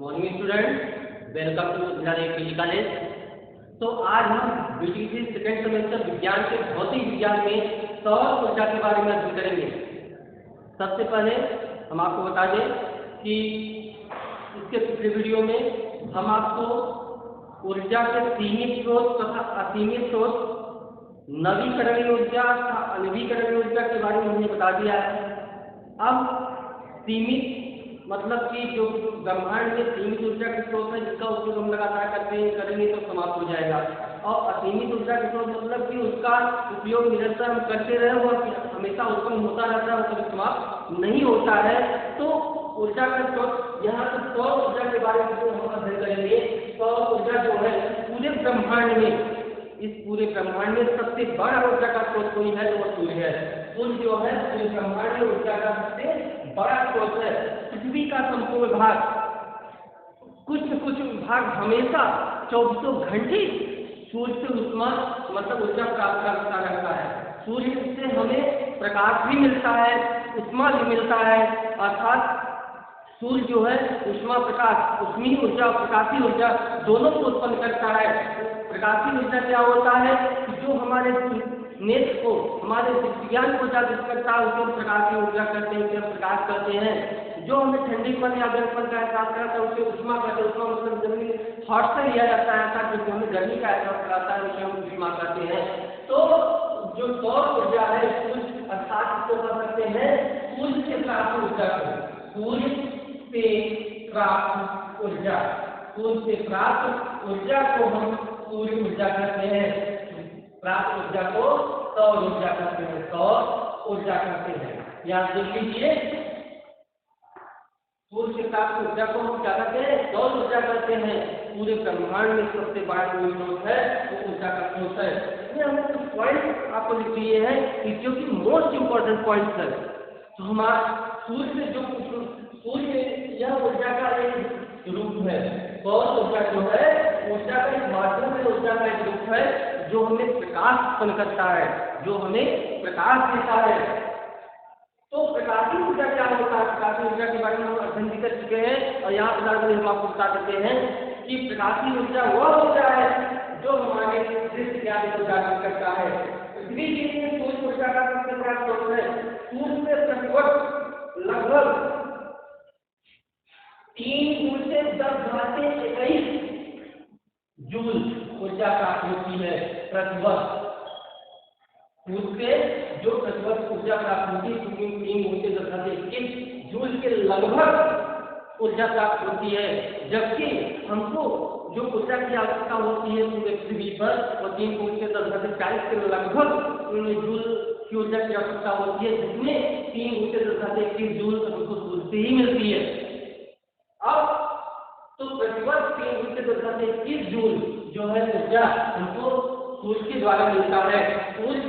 Morning student, welcome to PG college. तो आज हम बीटीसी सेकेंड सेमेस्टर विज्ञान के भौतिक विज्ञान में सौर ऊर्जा के बारे में अध्ययन करेंगे। सबसे पहले हम आपको बता दें कि इसके पिछले वीडियो में हम आपको ऊर्जा के सीमित स्रोत तथा असीमित स्रोत, नवीकरणीय ऊर्जा तथा अनवीकरणीय ऊर्जा के बारे में हमने बता दिया है। अब सीमित मतलब कि जो ब्रह्मांड में सीमित ऊर्जा के स्रोत है जिसका उपयोग हम लगातार करेंगे तो समाप्त हो जाएगा, और असीमित ऊर्जा के स्रोत मतलब कि उसका उपयोग निरंतर हम करते रहे और हमेशा उत्पन्न होता रहता है, कभी समाप्त नहीं होता है। तो ऊर्जा का स्रोत यहाँ पर सौर ऊर्जा के बारे में हम अध्ययन करेंगे। सौर ऊर्जा जो है पूरे ब्रह्मांड में, इस पूरे ब्रह्मांड में सबसे बड़ा ऊर्जा का स्रोत कोई है तो वह सूर्य है। सूर्य जो है पूरे ब्रह्मांड में ऊर्जा का सबसे बड़ा स्रोत है। पृथ्वी का संपूर्ण भाग, कुछ न कुछ भाग हमेशा 24 घंटे सूर्य से उष्मा मतलब ऊर्जा प्राप्त करता रहता है। सूर्य से हमें प्रकाश भी मिलता है, उष्मा भी मिलता है, अर्थात सूर्य जो है उष्मा प्रकाश, उष्मीय ऊर्जा और प्रकाशीय ऊर्जा दोनों को उत्पन्न करता है। प्रकाशीय ऊर्जा क्या होता है कि जो हमारे नेत्र को, हमारे विज्ञान को जागृत करता है उसे हम प्रकाशीय ऊर्जा करते हैं, उसे हम प्रकाश करते हैं। जो हमें ठंडीपन या गर्मपन का एहसास कराता है उसे उष्मा कहते हैं। उष्मा मतलब जमीन हॉट से लिया जाता है, अर्थात जो हमें गर्मी का एहसास कराता है उसे हम उष्मा कहते हैं। तो जो सौर ऊर्जा है सूर्य, अर्थात इसको कह सकते हैं सूर्य से प्राप्त ऊर्जा को, सूर्य से प्राप्त ऊर्जा, सूर्य से प्राप्त ऊर्जा को हम सूर्य ऊर्जा कहते हैं। प्राप्त ऊर्जा को सौर ऊर्जा कहते हैं, सौर ऊर्जा कहते हैं। याद देख लीजिए, सूर्य से प्राप्त ऊर्जा को हम क्या कहते हैं? सौर ऊर्जा कहते हैं। पूरे ब्रह्मांड में सबसे बड़ा कोई स्रोत है वो ऊर्जा का स्रोत है। इसमें हमने कुछ पॉइंट आपको लिख दिए हैं कि जो कि मोस्ट इंपॉर्टेंट पॉइंट है। तो हमारा सूर्य से जो सूर्य, यह ऊर्जा का एक रूप है। सौर ऊर्जा जो है ऊर्जा का एक माध्यम है, ऊर्जा का एक रूप है जो हमें प्रकाश उत्पन्न करता है, जो हमें प्रकाश देता है। तो प्रकाशीय ऊर्जा क्या होता है? प्रकाशीय ऊर्जा के बारे में हम अध्ययन भी कर चुके हैं और यहाँ पर हम आपको बता देते हैं कि प्रकाशीय ऊर्जा वह ऊर्जा है जो हमारे दृश्य ज्ञान को जागृत करता है। पृथ्वी के लिए सूर्य ऊर्जा का सबसे बड़ा स्रोत है। सूर्य से प्रतिवर्ष लगभग 3 जूल ऊर्जा प्राप्त होती है प्रतिवर्ष। सूर्य से जो प्रतिवर्ष ऊर्जा प्राप्त होती है 3 जूल के लगभग ऊर्जा प्राप्त होती है, जबकि हमको जो ऊर्जा की आवश्यकता होती है पूरे पृथ्वी पर वो 3.10 के लगभग जूल की ऊर्जा की आवश्यकता होती है, जिसमें 3.10 जूल हमको सूर्य से ही मिलती है। अब तो प्रतिवर्ष 3.10 जूल जो है ऊर्जा हमको सूर्य के द्वारा मिलता है। सूर्य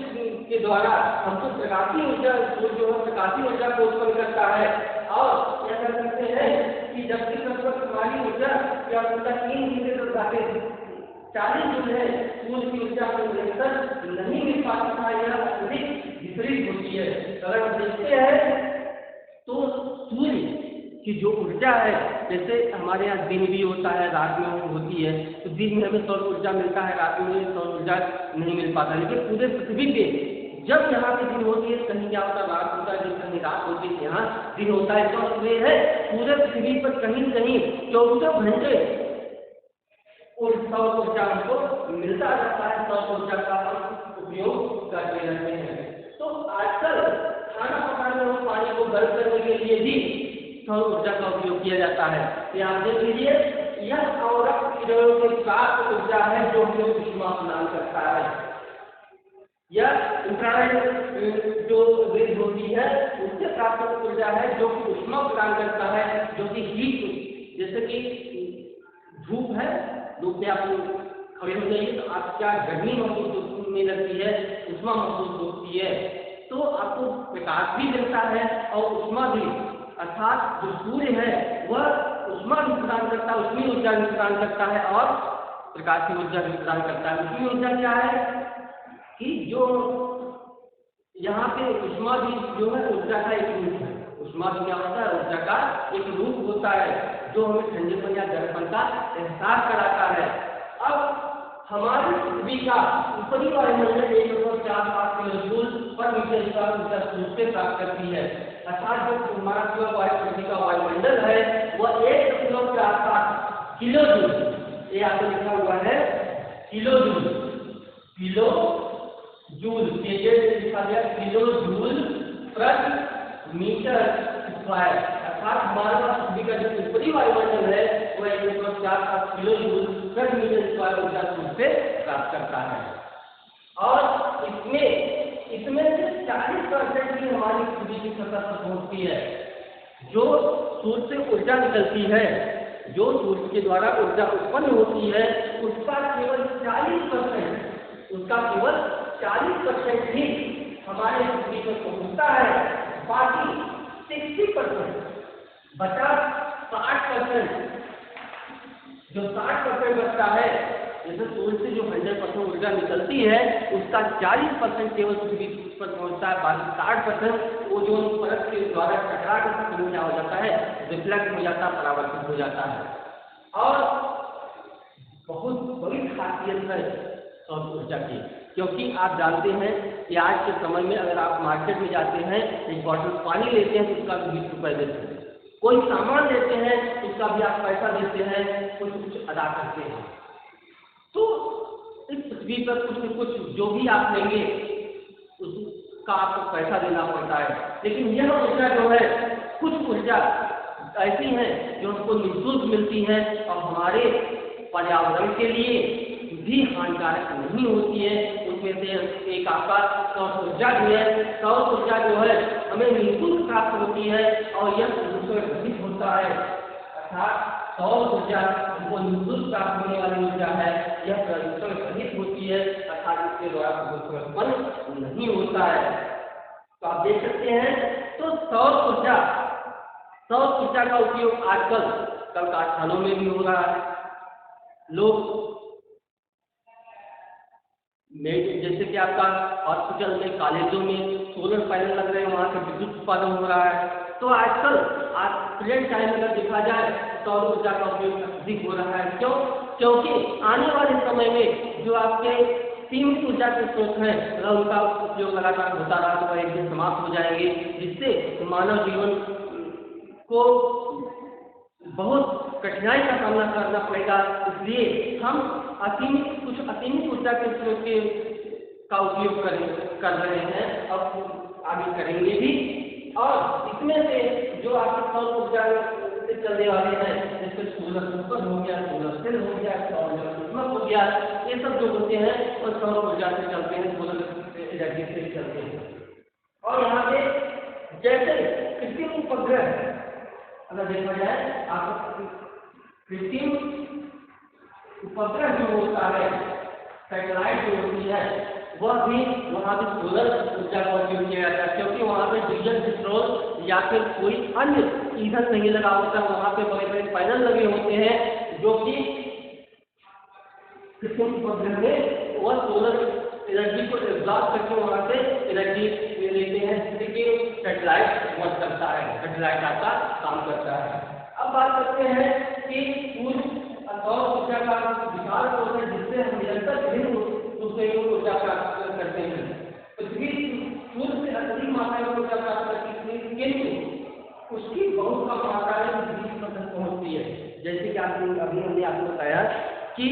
के द्वारा हमको प्रकाशीय ऊर्जा, सूर्य जो है प्रकाशीय ऊर्जा को उत्पन्न करता है। और क्या कर सकते हैं कि जबकि प्रतिवर्ष हमारी ऊर्जा की आवश्यकता 3.40 जूल है, सूर्य की ऊर्जा को निरंतर नहीं मिल पाती है, यह अधिक विपरीत होती है। अगर हम देखते हैं तो सूर्य कि जो ऊर्जा है, जैसे हमारे यहाँ दिन भी होता है, रात में होती है, तो दिन में हमें सौर ऊर्जा मिलता है, रात में सौर ऊर्जा नहीं मिल पाता। लेकिन पूरे पृथ्वी पे जब यहाँ पे दिन होती है कहीं क्या होता है रात होता है, जब कहीं रात होती है यहाँ दिन होता है। तो ये है पूरे पृथ्वी पर कहीं कहीं 24 घंटे सौर ऊर्जा हमको मिलता रहता है। सौर ऊर्जा का हम उपयोग करते रहते हैं। तो आजकल खाना पकाने और पानी को गर्म करने के लिए भी सौर ऊर्जा का उपयोग किया जाता है। यहाँ देख लीजिए, यह सौरभ किरणों के प्राप्त ऊर्जा है जो हमें उष्मा प्रदान करता है। यह इंफ्रारेड जो रेज होती है उससे प्राप्त ऊर्जा है जो कि उष्मा प्रदान करता है, जो कि हीट, जैसे कि धूप है, धूप में आप खड़े हो जाइए तो आप क्या गर्मी महसूस होने लगती है, उष्मा महसूस होती है, तो आपको प्रकाश भी मिलता है और उष्मा भी, अर्थात जो सूर्य है वह उष्मा भी प्रदान करता है, उष्मीय ऊर्जा भी प्रदान करता है और प्रकाशीय ऊर्जा भी प्रदान करता है। उष्मीय ऊर्जा क्या है कि जो यहाँ पे उष्मा भी जो है ऊर्जा का एक रूप है। ऊष्मा भी क्या होता है, ऊर्जा का एक रूप होता है जो हमें ठंडेपन या गर्मपन का एहसास कराता है। अब हमारी पृथ्वी का ऊपरी वायुमंडल 1.45 किलोजूल पर मीटर स्क्वायर ऊर्जा सूर्य से प्राप्त करती है, अर्थात जो हमारा पूरा पृथ्वी का वायुमंडल है वह 1.45 किलोजूल, ये आपको लिखा हुआ है किलोजूल, किलोजूल लिखा गया किलोजूल प्रति मीटर स्क्वायर, अर्थात हमारा पृथ्वी का जो ऊपरी वायुमंडल है वह 1.45 किलोजूल प्रति मीटर स्क्वायर ऊर्जा सूर्य से प्राप्त करता है। और इसमें से 40% ही हमारी पृथ्वी की सतह पर पहुंचती है। जो सूर्य से ऊर्जा निकलती है, जो सूर्य के द्वारा ऊर्जा उत्पन्न होती है, उसका केवल 40% ही हमारे पृथ्वी पर पहुंचता है। बाकी 60% बचा 60%, जो 60% बचता है, जैसे सूर्य से जो 100% ऊर्जा निकलती है उसका 40% केवल पृथ्वी पर पहुंचता है, बाकी 60% वो जो परत के द्वारा टकरा कर क्या हो जाता है, रिफ्लेक्ट हो जाता है, परावर्तित हो जाता है। और बहुत बड़ी खासियत है सौर ऊर्जा की, क्योंकि आप जानते हैं कि आज के समय में अगर आप मार्केट में जाते हैं, एक बॉटल पानी लेते हैं तो उसका 20 रुपए देते हैं, कोई सामान लेते हैं उसका भी आप पैसा देते हैं, कुछ अदा करते हैं। तो इस पृथ्वी पर कुछ न कुछ जो भी आप लेंगे उसका आपको पैसा देना पड़ता है, लेकिन यह ऊर्जा जो है, कुछ ऊर्जा ऐसी है जो हमको निःशुल्क मिलती है और हमारे पर्यावरण के लिए भी हानिकारक नहीं होती है। उसमें से एक आपका सौर ऊर्जा भी है। सौर ऊर्जा जो है हमें निःशुल्क प्राप्त होती है और यह प्रदूषण रहित होता है, अर्थात सौर ऊर्जा हमको निःशुल्क प्राप्त होने वाली ऊर्जा है, यह प्रदूषण रहित होती है, अर्थात इसके द्वारा प्रदूषण उत्पन्न नहीं होता है। तो आप देख सकते हैं, तो सौर ऊर्जा का उपयोग आजकल कल कारखानों में भी हो रहा है। लोग जैसे कि आपका हॉस्पिटल में, कॉलेजों में सोलर पैनल लग रहे हैं, वहाँ से विद्युत उत्पादन हो रहा है। तो आजकल आज प्रेजेंट टाइम अगर देखा जाए सौर ऊर्जा का उपयोग अधिक हो रहा है। क्यों? क्योंकि आने वाले समय में जो आपके सीमित ऊर्जा के स्रोत हैं, अगर उनका उपयोग लगातार होता रहा तो वह एक दिन समाप्त हो जाएंगे, जिससे मानव जीवन को बहुत कठिनाई का सामना करना पड़ेगा। इसलिए हम कुछ असीमित ऊर्जा के स्रोत का उपयोग कर रहे हैं और आगे करेंगे भी। और इसमें से जो आपके सौर ऊर्जा से चलने वाले हैं, जैसे सोलर सूपर हो गया, सोलर सेल हो गया, सौर हो गया, ये सब जो होते हैं वो सौर ऊर्जा से चलते हैं, सोलर एनर्जी से चलते हैं। और यहाँ पे जैसे कृत्रिम उपग्रह अगर देखा जाए, आपको कृत्रिम उपग्रह जो होता है, सैटेलाइट जो होती है, वह भी वहाँ पे सोलर ऊर्जा का उपयोग किया जाता है, क्योंकि वहाँ पे डीजल, पेट्रोल या फिर कोई अन्य ईंधन नहीं लगा होता। वहाँ पे बड़े बड़े पैनल लगे होते हैं जो कि कृत्रिम उपग्रह में वह सोलर एनर्जी को एब्जॉर्ब करके वहाँ से एनर्जी लेते हैं, जिससे कि सैटेलाइट वर्क करता है, सैटेलाइट आपका काम करता है। अब बात करते हैं कि सौर ऊर्जा का विशाल स्रोत है, जिससे हम निरंतर विभिन्न ऊर्जा प्राप्त करते हैं। पृथ्वी सूर्य से अधिक मात्रा में ऊर्जा प्राप्त करती है, किंतु उसकी बहुत कम मात्रा में 20% पहुंचती है। जैसे कि अभी हमने आपको बताया कि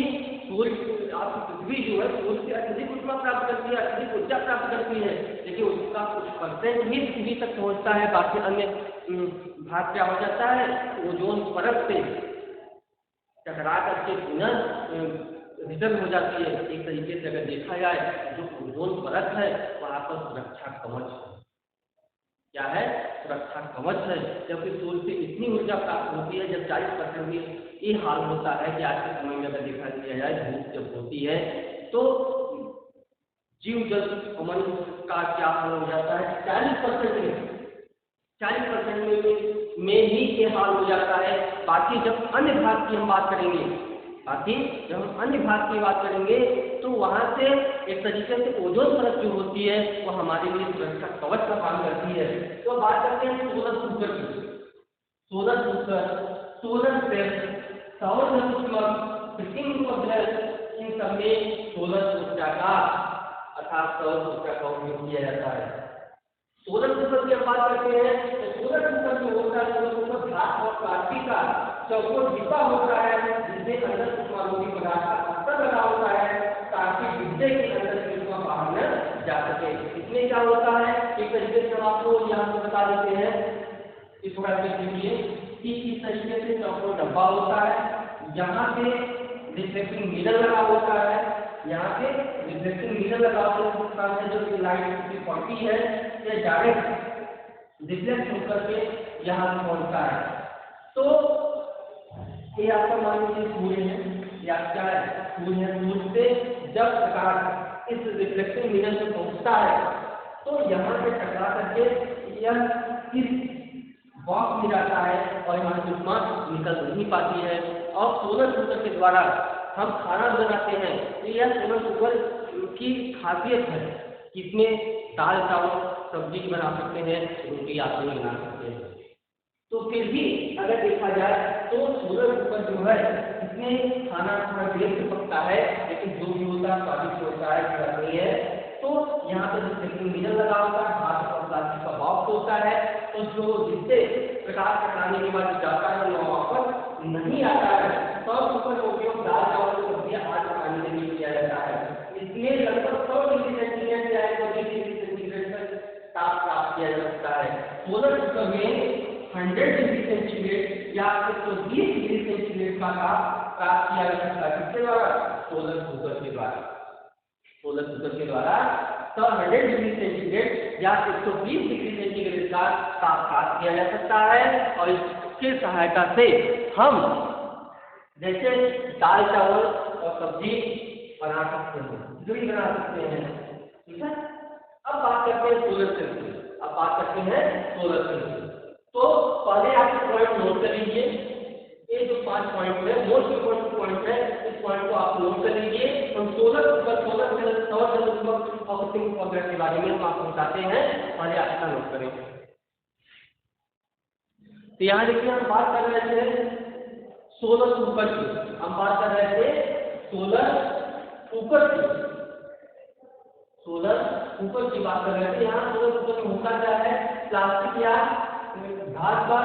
सूर्य आपकी पृथ्वी जो है सूर्य से अत्यधिक ऊष्मा प्राप्त करती है, अत्यधिक ऊर्जा प्राप्त करती है, लेकिन उसका कुछ % ही पृथ्वी तक पहुंचता है, बाकी अन्य भाग क्या हो जाता है, ओजोन परत से टकरा करके पुनः रिटर्न हो जाती है। एक तरीके से अगर देखा जाए, जो ओजोन परत है वह आपका सुरक्षा कवच है। क्या है? सुरक्षा कवच है, क्योंकि सूर्य से इतनी ऊर्जा प्राप्त होती है। जब 40% में ये हाल होता है कि आज के समय में अगर देखा जाए, धूप जब होती है तो जीव जंतु मनुष्य का क्या हाल हो जाता है, 40% में ही ये हाल हो जाता है। बाकी जब अन्य भाग की हम बात करेंगे, बाकी जब हम अन्य भाग की बात करेंगे तो वहाँ से एक तरीके से ओजोन परत जो होती है वो हमारे लिए सुरक्षा कवच का काम करती है। तो बात करते हैं सोलर कुकर की। सोलर कुकर, सोलर सेल, सौर जलकुंभ, फिटिंग उपग्रह, इन सब में सोलर ऊर्जा का अर्थात सौर ऊर्जा का उपयोग किया जाता है। सोलर कुकर की हम बात करते हैं तो सोलर कुकर जो होता है, सोलर कुकर घास और प्लास्टिक का चौकोर डिब्बा होता है जिसमें अंदर ऊष्मारोधी पदार्थ का अस्तर लगा होता है ताकि डिब्बे के अंदर से ऊष्मा बाहर न जा सके। इसमें क्या होता है, एक तरीके से हम आपको यहाँ पर बता देते हैं इस थोड़ा देखिए कि इस तरीके से चौकोर डब्बा होता है, यहाँ पे रिफ्लेक्टिंग मिरर लगा होता है, यहाँ पे रिफ्लेक्टिंग मिरर लगा होता है जो कि लाइट की पड़ती है ये डायरेक्ट रिफ्लेक्ट होकर के यहाँ पे पहुँचता है। तो ये आपका मान लीजिए सूर्य है या क्या है, सूर्य है। सूर्य से जब प्रकाश इस रिफ्लेक्टिंग मिरर में पहुँचता है तो यहाँ से टकरा करके यह इस बॉक्स में जाता है और यहाँ से ऊष्मा निकल नहीं पाती है। और सोलर कुकर के द्वारा हम खाना बनाते हैं तो यह सोलर कुकर की खासियत है कि इसमें दाल चावल सब्जी बना सकते हैं, रोटी आप नहीं बना सकते हैं। तो फिर भी अगर देखा जाए तो सोलर कुकर जो है इसमें खाना थोड़ा देर से पकता है लेकिन जो भी होता है स्वादिष्ट होता है, खराब नहीं है। तो यहाँ पर रिफ्लेक्टिंग मिरर लगा होता है, घास और प्लास्टिक का बॉक्स होता है, तो जो जिससे प्रकाश टकराने के बाद जाता है वो वापस नहीं आता है। सौर कुकर का उपयोग दाल चावल सब्जियां आदि बनाने के लिए किया जाता है। इसमें लगभग 100 डिग्री सेंटीग्रेड या 120 डिग्री सेंटीग्रेड तक ताप प्राप्त किया जा सकता है। सोलर कुकर में 100 डिग्री सेंटीग्रेड या 120 डिग्री सेंटीग्रेड का ताप प्राप्त किया जा सकता है। किसके द्वारा? सोलर कुकर के द्वारा। सोलर कुकर के द्वारा 100 डिग्री सेंटीग्रेड या 120 डिग्री सेंटीग्रेड का ताप प्राप्त किया जा सकता है और इसकी सहायता से हम जैसे दाल चावल और सब्जी बना सकते हैं, खिचड़ी बना सकते हैं। ठीक है, अब बात करते हैं सोलर सेल की। अब बात करते हैं सोलर सेल की। तो पहले आप पॉइंट नोट कर लीजिए, ये जो 5 पॉइंट है मोस्ट इंपोर्टेंट पॉइंट है, इस पॉइंट को आप नोट कर लीजिए। हम सोलर कुकर, सोलर सेल, सौर जलकुंभ और फिटिंग उपग्रह के बारे में हम आपको बताते हैं, पहले आप इसका नोट करें। तो यहाँ देखिए हम बात कर रहे थे सोलर कुकर की, हम बात कर रहे थे सोलर कुकर की, सोलर कुकर की बात कर रहे थे। यहाँ सोलर कुकर में होता क्या है, प्लास्टिक या घास का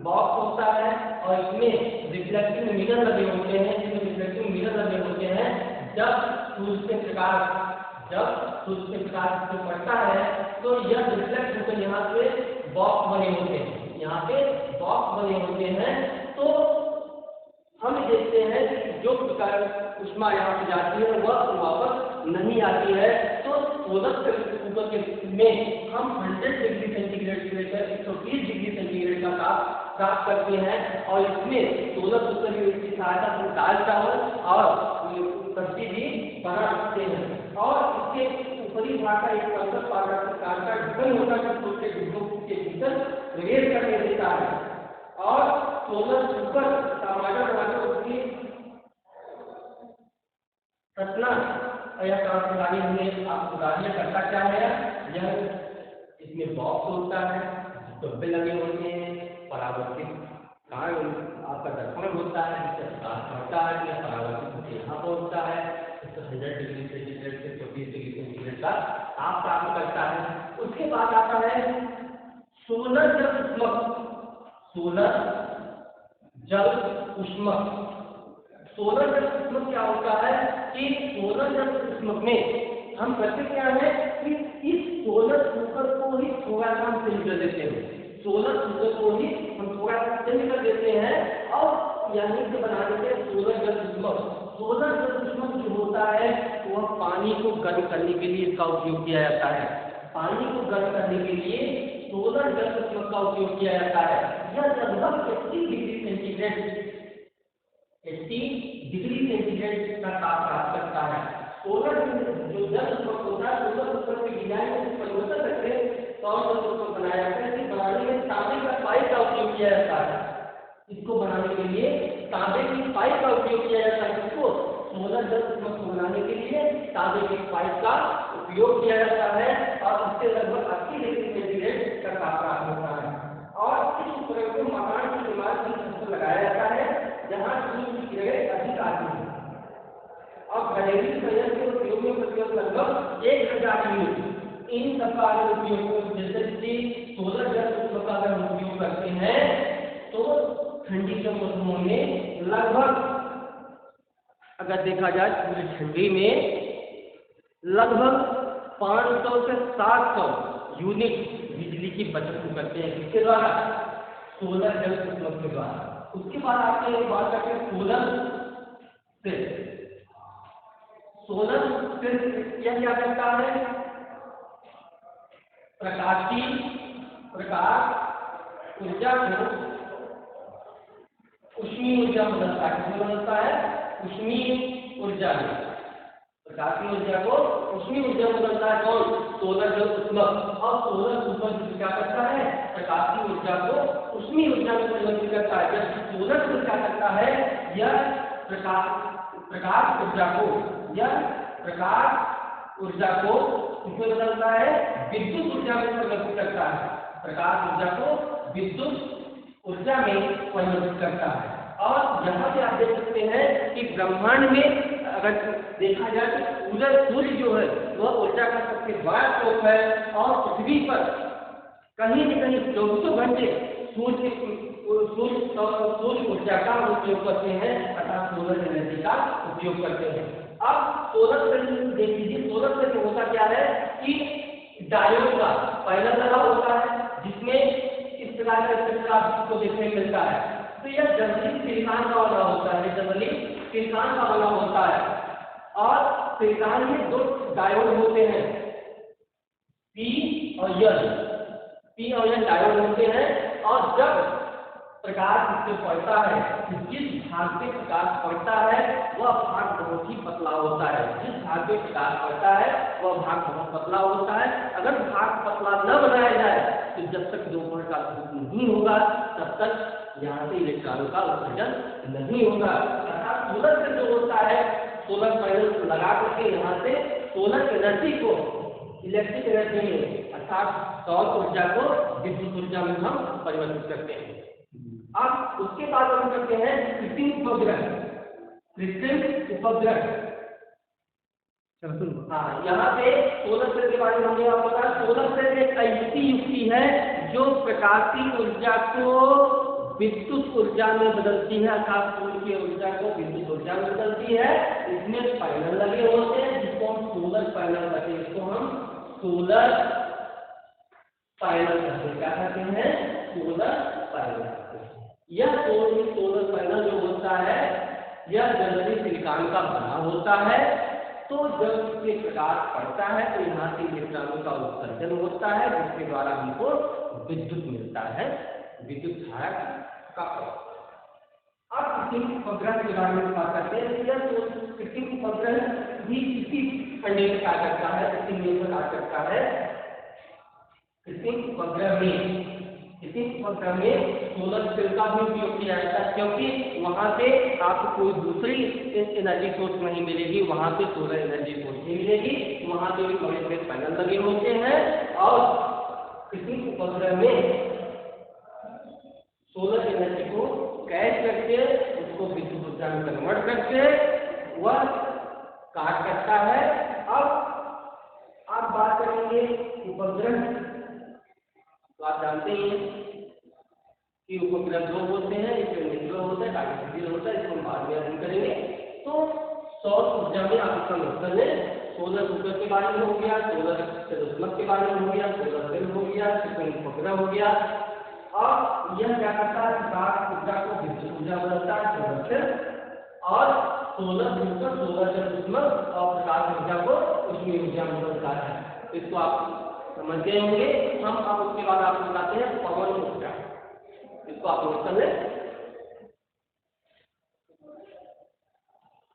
बॉक्स होता है और इसमें रिफ्लेक्टिंग मिरर लगे होते हैं। इसमें रिफ्लेक्टिंग मिरर लगे होते हैं। जब सूर्य से प्रकाश से पड़ता है तो यह रिफ्लेक्ट होकर यहाँ पे बॉक्स बने होते हैं, यहाँ पे बॉक्स बने होते हैं। तो हम देखते हैं कि जो प्रकार ऊष्मा यहाँ से जाती है वह वापस नहीं आती है। तो सोलर कुकर के में हम 100 डिग्री सेंटीग्रेड से लेकर 120 डिग्री सेंटीग्रेड का ताप प्राप्त करते हैं और इसमें सोलर कुकर की सहायता से दाल चावल और सब्जी भी बना सकते हैं। और इसके ऊपरी भाग का एक प्रकार का ढक्कन होता है जो उसके डिब्बों के भीतर प्रवेश करने देता है। और सोलर कुकर का मॉडल बनाकर उसकी रचना या कार्यप्रणाली में आपको बताने करता क्या है, यह इसमें बॉक्स होता है, डब्बे लगे होते हैं, परावर्तित आपका दर्पण होता है जिससे प्रकाश पड़ता है, यह परावर्तित यहाँ पहुँचता है, इसको 100 डिग्री सेंटीग्रेड से 120 डिग्री सेंटीग्रेड का ताप प्राप्त करता है। उसके बाद आता है सोलर जल ऊष्मक। सोलर जल ऊष्मक, सोलर जल ऊष्मक क्या होता है कि सोलर जल ऊष्मक में हम करते क्या है कि इस सोलर कुकर को ही थोड़ा सा हम चेंज कर देते हैं, सोलर कुकर को ही हम थोड़ा सा चेंज कर देते हैं और यहीं से बना देते हैं सोलर जल ऊष्मक। सोलर जल ऊष्मक जो होता है वह पानी को गर्म करने के लिए इसका उपयोग किया जाता है। पानी को गर्म करने के लिए सोलर जल ऊष्मक का उपयोग किया जाता है। यह लगभग 80 डिग्री सेंटीग्रेड 80 डिग्री सेंटीग्रेड का ताप प्राप्त करता है। सोलर जो जल ऊष्मक होता है, सोलर ऊष्मक की डिजाइन में परिवर्तन करके सौर जल ऊष्मक बनाया जाता है। इसे बनाने में तांबे का पाइप का उपयोग किया जाता है। इसको बनाने के लिए तांबे की पाइप का उपयोग किया जाता है। इसको सोलर जल उष्मक को बनाने के लिए तांबे की पाइप का उपयोग किया जाता है और इससे लगभग 80 डिग्री सेंटीग्रेड का तापमान होता है। और इस उपकरण को मकान की इमारत की छत पर लगाया जाता है जहाँ सूर्य की किरणें अधिक आती हैं। और घरेलू संयंत्र के उपयोग में प्रतिवर्ष लगभग 1000 यूनिट इन सबका अगर उपयोग, जैसे कि सोलर जल उष्मक का अगर उपयोग करते हैं तो ठंडी के मौसमों में लगभग, अगर देखा जाए पूरी ठंडी में लगभग 500 से 700 यूनिट बिजली की बचत करते हैं। किसके द्वारा? सोलर जल उष्मक के द्वारा। उसके बाद आपके एक बात करते हैं सोलर सेल। सोलर सेल यह क्या करता है? प्रकाश ऊर्जा को ऊष्मीय ऊर्जा बदलता है। किसमें बदलता है? ऊष्मीय ऊर्जा में। प्रकाशीय ऊर्जा को ऊष्मीय ऊर्जा बदलता है कौन? सोलर जल उष्मक। और सोलर उष्मक क्या करता है? प्रकाशीय ऊर्जा को ऊष्मीय ऊर्जा में परिवर्तित करता है। जबकि सोलर सेल क्या करता है? यह प्रकाश ऊर्जा को किसमें बदलता है? विद्युत ऊर्जा में परिवर्तित करता है। प्रकाश ऊर्जा को विद्युत ऊर्जा में परिवर्तित करता है। और यहाँ पे आप देख सकते हैं कि ब्रह्मांड में अगर देखा जाए तो सूर्य जो है वह ऊर्जा का सबसे बड़ा स्रोत है और पृथ्वी पर कहीं न कहीं 24 घंटे सूर्य ऊर्जा का उपयोग करते हैं अर्थात सोलर एनर्जी का उपयोग करते हैं। अब सोलर सेल देख लीजिए। सोलर सेल में होता क्या है कि डायोड का पैनल लगा होता है जिसमें इस प्रकार का स्ट्रक्चर आपको देखने को मिलता है। तो यह जनरली सिलिकॉन का बना होता है, जनरली सिलिकॉन का बना होता है। और सिलिकॉन में 2 डायोड होते हैं, पी और एन डायोड होते हैं। और जब प्रकाश इससे पड़ता है, जिस भाग पे प्रकाश पड़ता है वह भाग बहुत ही पतला होता है। जिस भाग पे प्रकाश पड़ता है वह भाग बहुत पतला होता है। अगर भाग पतला न बनाया जाए तो जब तक दोपहर का धूप नहीं होगा तब तक यहाँ से इलेक्ट्रॉनों का उत्सर्जन नहीं होगा। अर्थात सोलर सेल जो होता है, सोलर पैनल लगा करके यहाँ से सोलर एनर्जी को इलेक्ट्रिक एनर्जी में अर्थात सौर ऊर्जा को विद्युत ऊर्जा में हम परिवर्तित करते हैं। अब उसके बाद हम करते हैं कृत्रिम उपग्रह। हाँ, यहाँ पे सोलर सेल के बारे में हमने आपको बताया। सोलर सेल एक ऐसी युक्ति है जो प्रकाशीय ऊर्जा को विद्युत ऊर्जा में बदलती है अर्थात सूर्य की ऊर्जा को विद्युत ऊर्जा में बदलती है। इसमें पैनल लगे होते हैं जिसको हम सोलर पैनल कहते हैं। इसको हम सोलर पैनल कहते हैं। क्या कहते हैं? Solar panel. यह सोलर पैनल जो होता है यह जनरली सिलिकॉन का बना होता है। तो जब इसके प्रकाश पड़ता है तो यहाँ से इलेक्ट्रॉनों का उत्सर्जन होता है जिसके द्वारा हमको विद्युत मिलता है, विद्युत धारा का। अब कृत्रिम उपग्रह के बारे में बात करते हैं। यह कृत्रिम उपग्रह भी इसी फंडे में कार्य करता है, इसी में कार्य करता है। कृत्रिम उपग्रह में सोलर सेल का भी उपयोग किया जाता है क्योंकि वहाँ से आपको कोई दूसरी एनर्जी सोर्स नहीं मिलेगी, वहाँ पे सोलर एनर्जी सोर्स ही मिलेगी। वहाँ पे भी बड़े बड़े पैनल लगे होते हैं और कृत्रिम उपग्रह में सोलर एनर्जी को कैच करके उसको विद्युत ऊर्जा में कन्वर्ट करके वह कार्य करता है। अब आप बात करेंगे उपग्रह। तो आप जानते हैं कि उपग्रह 2 होते हैं, इसमें नेचुरल होता है, आर्टिफिशियल होता है। इसको बाद में अध्ययन करेंगे। तो सौर ऊर्जा में आप इसका मतलब है सोलर ऊर्जा के बारे में हो गया, सोलर सेल के बारे में हो गया, सोलर सेल हो गया, कृत्रिम उपग्रह हो गया। और यह क्या करता है? प्रकाश ऊर्जा को विद्युत ऊर्जा बदलता है सोलर सेल। और सोलर जल उष्मक और प्रकाश ऊर्जा को ऊष्मीय ऊर्जा में बदलता है। इसको आप समझ गए होंगे। हम अब उसके बाद आपको बताते हैं पवन ऊर्जा। इसको आप नोट कर लें।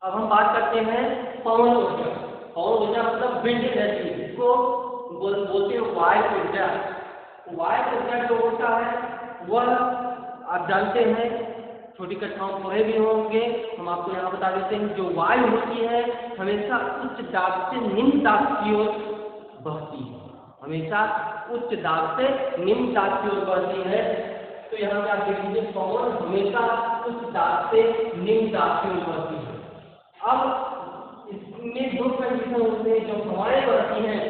अब हम बात करते हैं पवन ऊर्जा। पवन ऊर्जा मतलब विंड एनर्जी, इसको बोलते हैं वायु ऊर्जा। वायु ऊर्जा जो होता है वह आप जानते हैं छोटी कक्षाओं पढ़े भी होंगे, हम आपको यहाँ बता देते हैं। जो वायु होती है हमेशा उच्च दाब से निम्न दाब की ओर बहती है, हमेशा उच्च दाब से निम्न दाब की ओर बढ़ती है। तो यहाँ पे आप देख लीजिए, पवन हमेशा उच्च दाब से निम्न दाब की ओर बढ़ती है। अब इसमें दो कंडीशन होते हैं, जो हवाएं बढ़ती हैं,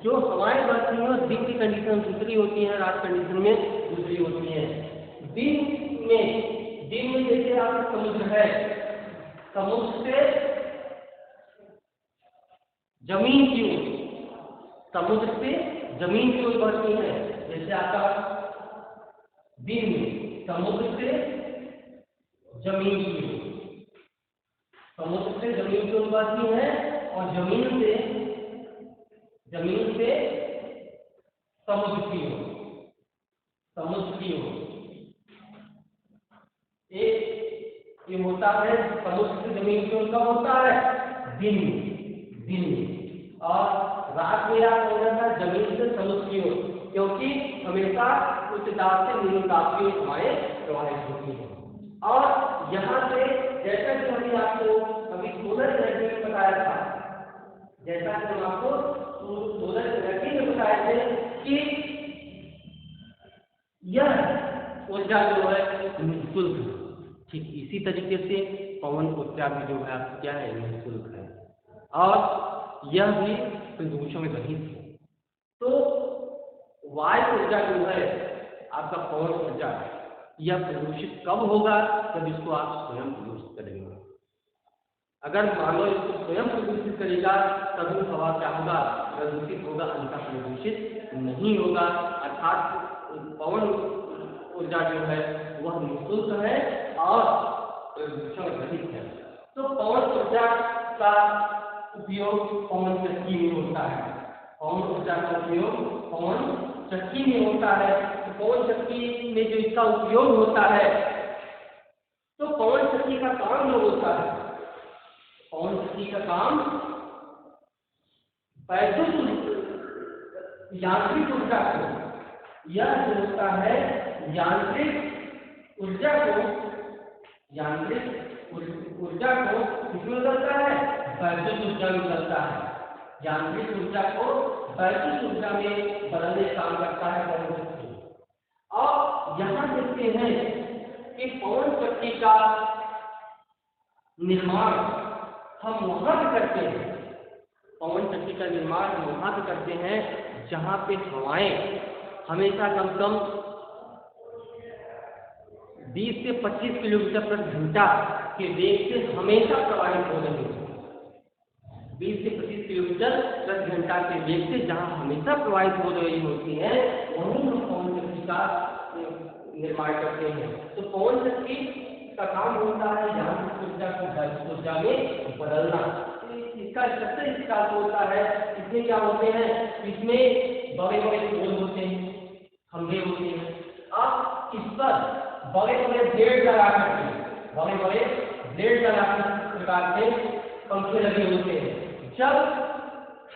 जो हवाएं बढ़ती हैं दिन की कंडीशन दूसरी होती है, रात कंडीशन में दूसरी होती है। दिन में जैसे आपका समुद्र है, समुद्र से जमीन की ओर, समुद्र से जमीन की ओर बढ़ती है। जैसे आपका दिन में समुद्र से जमीन की ओर, समुद्र से जमीन की ओर बढ़ती है, और जमीन से समुद्र की ओर, समुद्र की ओर। एक ये होता है समुद्र से जमीन की ओर कब होता है? दिन में। और रात में आप हो जाता है जमीन से समुद्र की ओर, क्योंकि हमेशा उच्च दाब से निम्न दाब की ओर हवाएं प्रवाहित होती हैं। और यहाँ से जैसा कि हमने आपको अभी सोलर एनर्जी में बताया था, जैसा कि हम आपको सोलर एनर्जी में बताए थे कि यह ऊर्जा जो है निःशुल्क है, ठीक इसी तरीके से पवन ऊर्जा भी जो है क्या है, निःशुल्क है, और यह भी प्रदूषण रहित है। तो वायु ऊर्जा जो है आपका पवन ऊर्जा, यह प्रदूषित कब होगा? जब इसको आप स्वयं प्रदूषित करेंगे। अगर मान लो इसको स्वयं प्रदूषित करेगा तभी हवा क्या होगा? प्रदूषित होगा, अन्यथा प्रदूषित नहीं होगा। अर्थात पवन ऊर्जा जो है वह निःशुल्क है और प्रदूषण रहित है। तो पवन ऊर्जा का उपयोग पवन चक्की में होता है, पवन ऊर्जा का उपयोग पवन चक्की में होता है। तो पवन चक्की में जो इसका उपयोग होता है, तो पवन चक्की का काम जो होता है, पवन चक्की का काम वैद्युत यांत्रिक ऊर्जा को, यह जो होता है यांत्रिक ऊर्जा को किसमें बदलता है? वैद्युत ऊर्जा में बदलता है। यांत्रिक ऊर्जा को वैद्युत ऊर्जा में बदलने का काम करता है पवन चक्की। और यहाँ देखते हैं कि पवन चक्की का निर्माण हम वहां पे करते हैं, पवन चक्की का निर्माण हम वहां पे करते हैं जहां पे हवाएं हमेशा कम से कम 20 से 25 किलोमीटर प्रति घंटा के वेग से हमेशा प्रवाहित हो रही है। 20 से 25 किलोमीटर प्रति घंटा के वेग से जहां हमेशा प्रवाहित हो रही होती है, वहीं हम पवन चक्की का निर्माण करते हैं। तो पवन चक्की का काम होता है यांत्रिक ऊर्जा को वैद्युत ऊर्जा में बदलना। इसका सबसे इसका होता है, इसमें क्या होते हैं? इसमें बड़े बड़े पोल होते हैं, खंभे होते हैं। अब इस पर बड़े बड़े ब्लेड लगा करके, बड़े बड़े ब्लेड लगा प्रकार से पंखे लगे होते हैं। जब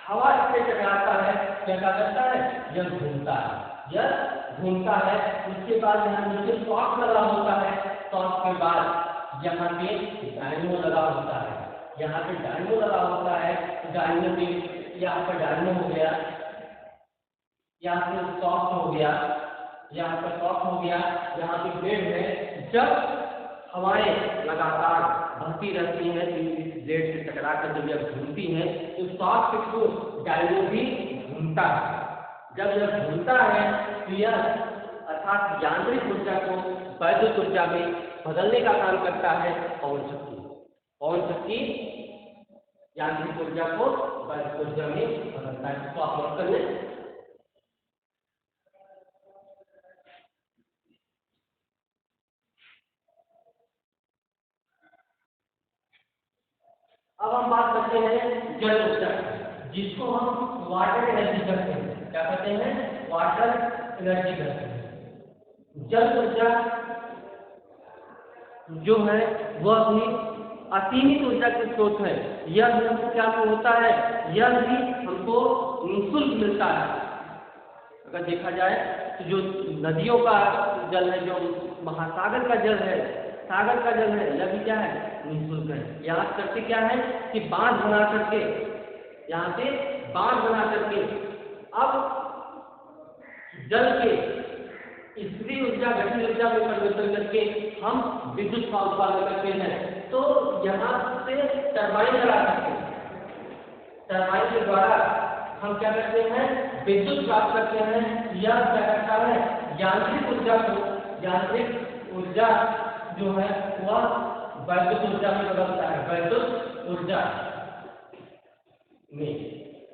हवा इससे टकराता है, क्या करता है? यह घूमता है। उसके बाद यहाँ नीचे शॉक लगा होता है, शॉक के बाद यहाँ पे डायनमो लगा होता है, डायनमो में यहाँ पर डायनमो हो गया, यहाँ पे शॉक हो गया, यहाँ पे ब्लेड है। जब हवाएं लगातार बहती रहती हैं, इस ब्लेड से टकरा कर जब यह घूमती है, तो शॉक के थ्रू डायनमो भी घूमता है। जब यह घूमता है तो यह अर्थात यांत्रिक ऊर्जा को वैद्युत ऊर्जा में बदलने का काम करता है पवन चक्की यांत्रिक ऊर्जा को वैद्युत ऊर्जा में बदलता है। तो आप नोट कर लें। अब हम बात करते हैं जल ऊर्जा, जिसको हम वाटर एनर्जी कहते हैं। क्या कहते हैं? वाटर एनर्जी कहते हैं। जल ऊर्जा जो है वह भी असीमित ऊर्जा के स्रोत है। यह भी हमको क्या होता है? यह भी हमको निःशुल्क मिलता है। अगर देखा जाए तो जो नदियों का जल है, जो महासागर का जल है, सागर का जल है यह भी क्या है, निःशुल्क है। यहाँ करते क्या है कि बांध बना करके, यहाँ से बांध बना करके अब जल के स्थिर ऊर्जा गतिज ऊर्जा में परिवर्तन करके हम विद्युत का उत्पादन करते हैं। तो यहाँ से टरबाइन चला सकते हैं, टरबाइन के द्वारा हम क्या करते हैं, विद्युत प्राप्त करते हैं। यह क्या करता है, यांत्रिक ऊर्जा को, यांत्रिक ऊर्जा जो है वह वैद्युत ऊर्जा में बदलता है, वैद्युत ऊर्जा में।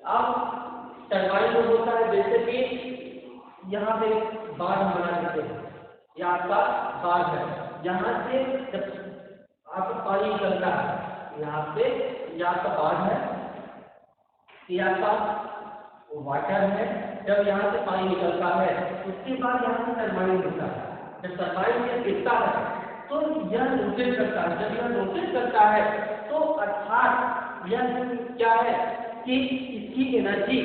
अब टरबाइन जो होता है, जैसे कि यहाँ पे बाढ़ बना देते हैं, या आपका बाढ़ है, यहाँ से जब आपका पानी निकलता है, यहाँ से या आपका बाढ़ है, या आपका वाटर है, जब यहाँ से पानी निकलता है उसके बाद यहाँ से टरबाइन होता है। जब टरबाइन में गिरता है तो यह रोटेट करता है, जब यह रोटेट करता है तो अर्थात यह क्या है कि इसकी एनर्जी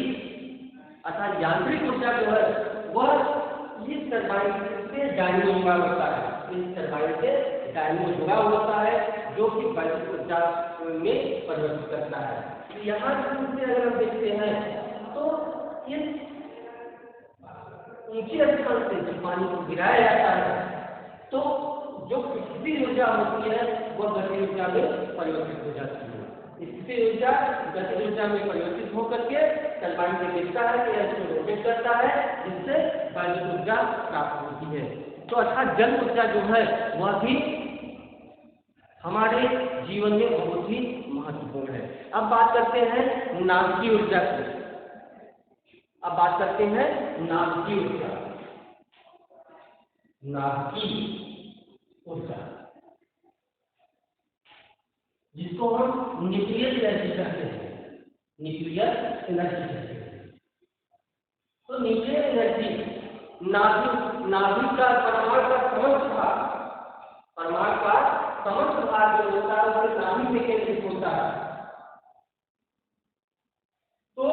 अर्थात यांत्रिक ऊर्जा जो है वह इस टरबाइन से डायनेमो जुड़ा होता है, इस टरबाइन से डायनेमो जुड़ा होता है जो कि वैद्युत ऊर्जा में परिवर्तित करता है। यहाँ से अगर हम देखते हैं तो इस ऊंचे स्थान से जब पानी को गिराया जाता है तो जो स्थिर ऊर्जा होती है वह गतिज ऊर्जा में परिवर्तित हो जाती है। स्थिर ऊर्जा गतिज ऊर्जा में परिवर्तित होकर के टरबाइन में गिरता है, इसको रोटेट करता है, जिससे वैद्युत ऊर्जा प्राप्त होती है। तो अर्थात जल ऊर्जा जो है वह भी हमारे जीवन में बहुत ही महत्वपूर्ण है। अब बात करते हैं नाभिकीय ऊर्जा की। अब बात करते हैं नाभिकीय ऊर्जा, नाभिकीय ऊर्जा जिसको हम न्यूक्लियर एनर्जी कहते हैं, न्यूक्लियर एनर्जी कहते हैं। तो न्यूक्लियर एनर्जी नाभिक का परमाणु का समस्त भाग, परमाणु का समस्त भाग जो होता है वह नाभिक में केंद्रित होता है। तो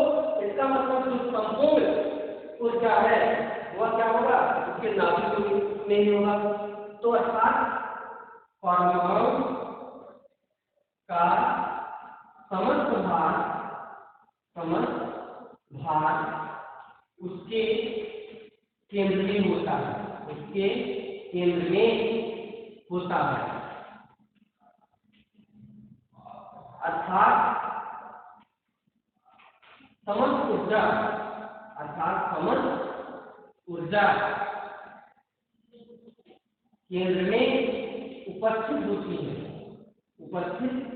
इसका मतलब जो संपूर्ण ऊर्जा है वह क्या होगा, उसके नाभिक में ही होगा। तो अर्थात परमाणु का समस्त भाग उसके केंद्र में होता है, उसके केंद्र में होता है। अर्थात समस्त ऊर्जा, अर्थात समस्त ऊर्जा केंद्र में उपस्थित होती है, उपस्थित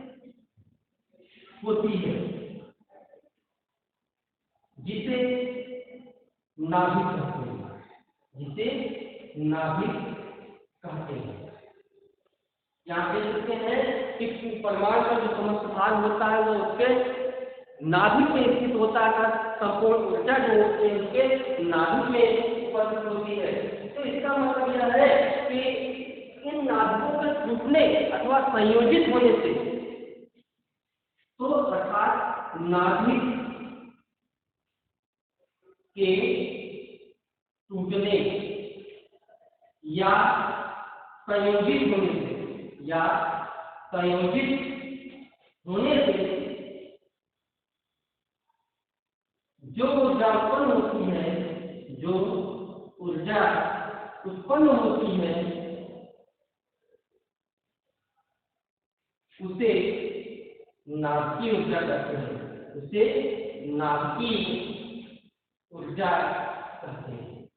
होती है, जिसे नाभिक कहते हैं, जिसे नाभिक कहते हैं। यहाँ देख सकते हैं कि परमाणु का जो समस्त भाग होता है वो उसके नाभिक में स्थित होता है, संपूर्ण ऊर्जा जो होती है उसके नाभिक में उपस्थित होती है। तो इसका मतलब यह है कि इन नाभिकों के टूटने अथवा संयोजित होने से, तो अर्थात नाभिक के टूटने या संयोजित होने से, या संयोजित होने से जो ऊर्जा उत्पन्न होती है, जो ऊर्जा उत्पन्न होती है उसे नाभिकीय ऊर्जा कहते हैं, उसे नाभिकीय ऊर्जा कहते हैं,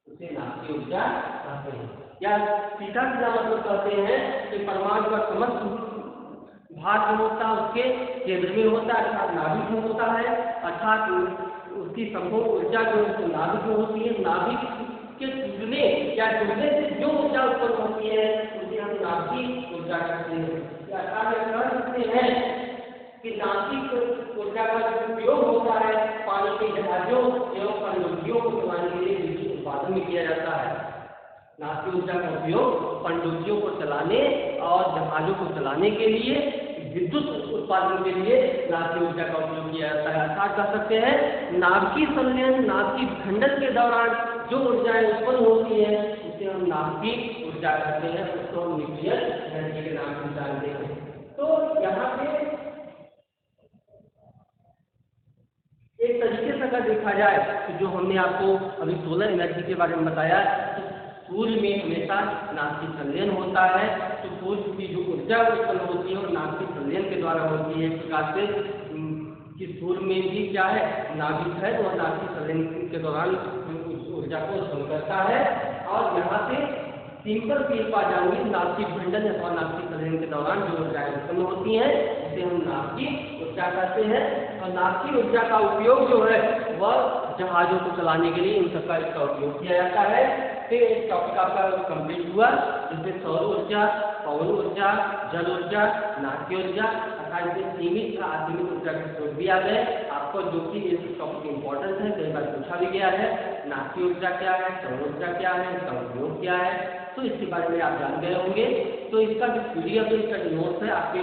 उसे नाभिकीय ऊर्जा कहते हैं। या सीधा सीधा मतलब कहते हैं कि परमाणु का समस्त भाग जो होता है उसके केंद्र में होता है, अर्थात नाभिक में होता है। अर्थात उसकी संपूर्ण ऊर्जा जो नाभिक में होती है, नाभिक के टूटने या टूटने से जो ऊर्जा उत्पन्न होती है उसे हम नाभिकीय ऊर्जा कहते हैं। अर्थात कह सकते हैं कि नाभिकीय ऊर्जा का जो उपयोग होता है पानी के जहाजों एवं पनडुब्बियों को चलाने के लिए विद्युत उत्पादन में किया जाता है। नाभिकीय ऊर्जा का उपयोग पनडुब्बियों को चलाने और जहाजों को चलाने के लिए, विद्युत उत्पादन के लिए नाभिकीय ऊर्जा का उपयोग किया जाता है। अर्थात कह सकते हैं नाभिकीय संलयन, नाभिकीय विखंडन के दौरान जो ऊर्जाएं उत्पन्न होती है उसे हम नाभिकीय क्या करते हैं, उसको हम न्यूक्लियर एनर्जी के नाम से जानते हैं। तो यहाँ पे एक तरीके से अगर देखा जाए तो जो हमने आपको अभी सोलर एनर्जी के बारे में बताया, तो सूर्य में हमेशा नाभिक संलयन होता है। तो सूर्य की जो ऊर्जा उत्पन्न होती है वो नाभिक संलयन के द्वारा होती है। एक प्रकार से कि सूर्य में भी क्या है, नाभिक है, और नाभिक संलयन के दौरान ऊर्जा को उत्पन्न करता है। और यहाँ से सिंपल चीज पा जाएंगे, नाभिक मंडल अथवा नाभिक संलयन के दौरान जो ऊर्जाएं उत्पन्न होती हैं जिसे हम नाभिक ऊर्जा कहते हैं। और नाभिक ऊर्जा का उपयोग जो है वह जहाजों को चलाने के लिए इन सबका इसका उपयोग किया जाता है। फिर एक टॉपिक आपका कंप्लीट हुआ जिसमें सौर ऊर्जा, पवन ऊर्जा, जल ऊर्जा, नाभिक ऊर्जा तथा इसमें सीमित असीमित ऊर्जा के स्रोत भी आ गए। आपको जो कि इस टॉपिक इंपॉर्टेंट है, कई बार पूछा भी गया है, नाभिक ऊर्जा क्या है, सौर ऊर्जा क्या है, इसका उपयोग क्या है, तो इसके बारे में आप जान गए होंगे। तो इसका जो PDF है, इसका जो नोट्स है आपके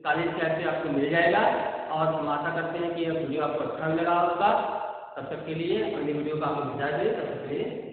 कॉलेज के ऐप पे आपको मिल जाएगा। और हम आशा करते हैं कि यह वीडियो आपको अच्छा लगा होगा। तब तक के लिए अगली वीडियो का आपको विदा दें। तब तक के लिए